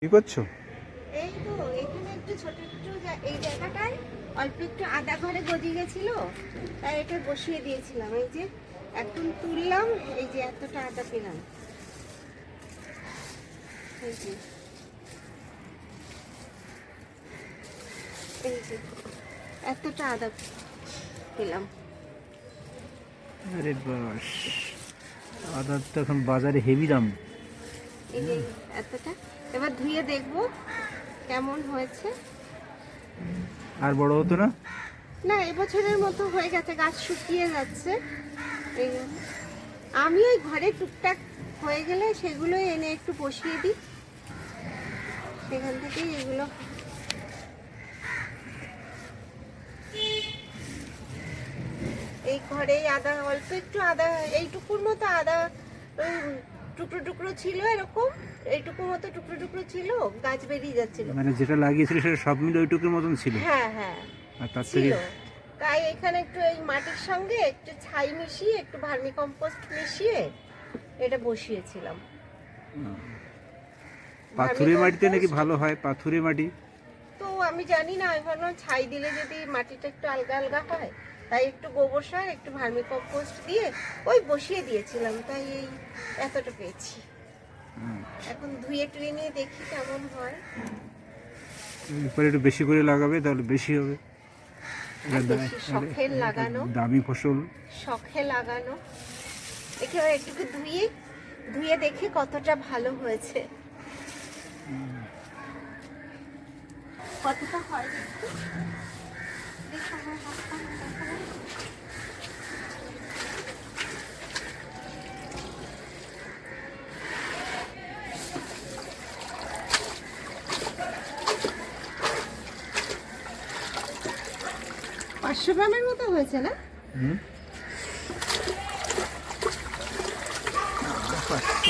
কি করছো? এই তো এখানে একটু ছোট একটু এই জায়গাটায় অল্প একটু আদা ঘরে গজিয়ে গেছিল, তাই এটা বসিয়ে দিয়েছিলাম। এই যে এখন তুললাম, এই যে এতটা আদা পেলাম। এই যে এই যে এতটা আদা পেলাম। আরে বাস, আদার তো এখন বাজারে হেভি দাম। এই যে এতটা, এবার ধুয়ে দেখবো কেমন হয়েছে। আর বড় হতো না? না, এবছরের মতো হয়ে গেছে, গাছ শুকিয়ে যাচ্ছে। এই আমি ওই ঘরে টুকটাক হয়ে গেলে সেগুলোই এনে একটু বসিয়ে দিই, সেখান থেকেই এগুলো। এই ঘরেই আদা, অল্প একটু আদা, এইটুকুর মতো আদা, ওই টুকরো টুকরো ছিল, এরকম এইটুকু মতো টুকরো টুকরো ছিল, গাছ বেরিয়ে যাচ্ছিল। মানে যেটা লাগিয়েছিল সেটা সব মিলে ওইটুকুর মতন ছিল। হ্যাঁ হ্যাঁ আর তার ছিল। থেকে তাই এখানে একটু এই মাটির সঙ্গে একটু ছাই মিশিয়ে, একটু ভার্মি কম্পোস্ট মিশিয়ে এটা বসিয়েছিলাম। পাথুরে মাটিতে নাকি ভার্মিকম্পোস্ট ভালো হয়, পাথুরে মাটি। তো আমি জানি না, আমি ভাবলাম ছাই দিলে যদি মাটিটা একটু আলগা আলগা হয়, তাই একটু গোবর সার, একটু ভার্মি কম্পোস্ট দিয়ে ওই বসিয়ে দিয়েছিলাম, তাই এই এতটা পেয়েছি। এখন ধুয়ে টুয়ে নিয়ে দেখি কেমন হয়। এরপরে একটু বেশি করে লাগাবে, তাহলে বেশি হবে। আর বেশি শখের লাগানো, দামি ফসল। শখে লাগানো। একেবারে একটু ধুয়ে ধুয়ে দেখি কতটা ভালো হয়েছে, কতটা হয় দেখি। দেখো আমার হাতটা, দেখো। 500 গ্রামের মতো হয়েছে না?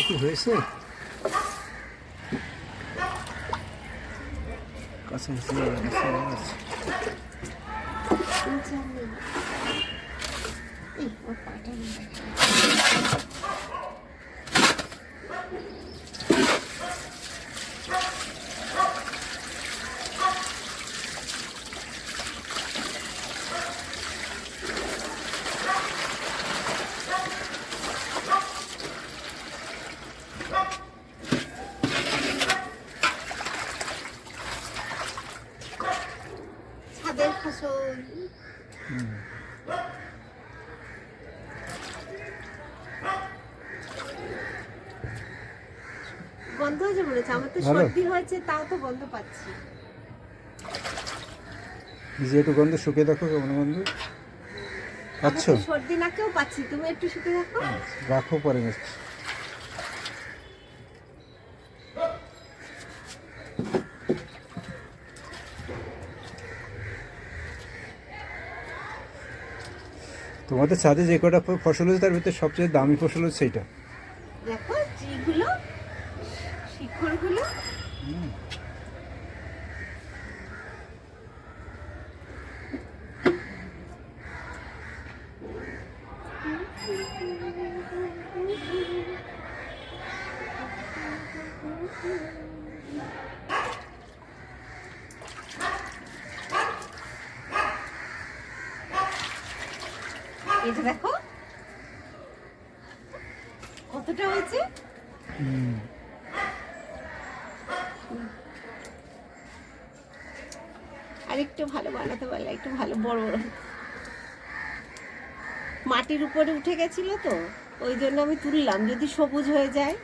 কি হয়েছে? কাছাকাছি এই ওর পাটা নিয়ে ছাদের ফসল। গন্ধ হয়েছে মনে হচ্ছে, আমার তো সর্দি হয়েছে, তাও তো গন্ধ পাচ্ছি। যে একটু গন্ধ শুকিয়ে দেখো, কেমন গন্ধ পাচ্ছ? সর্দি নাকেও পাচ্ছি, তুমি একটু শুকিয়ে দেখো। রাখো, পরে নিচ্ছি। তোমাদের ছাদে যে কটা ফসল হচ্ছে তার ভিতরে সবচেয়ে দামি ফসল হচ্ছে সেইটা। দেখো যেগুলো শিকড়গুলো, এটা দেখো কতটা হয়েছে। আর একটু ভালো বানাতে পারলে, একটু ভালো বড় বড়। মাটির উপরে উঠে গেছিল তো, ওই জন্য আমি তুললাম, যদি সবুজ হয়ে যায়।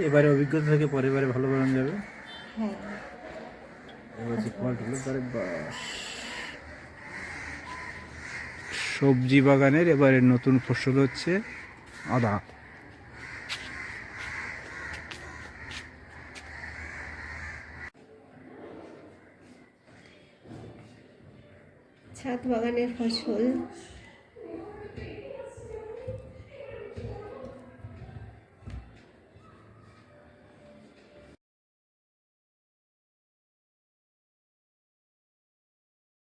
এবারে অভিজ্ঞতা থেকে পরের বারে ভালো বানানো যাবে। হ্যাঁ, সবজি বাগানের এবারে নতুন ফসল হচ্ছে আদা। ছাদ বাগানের ফসল।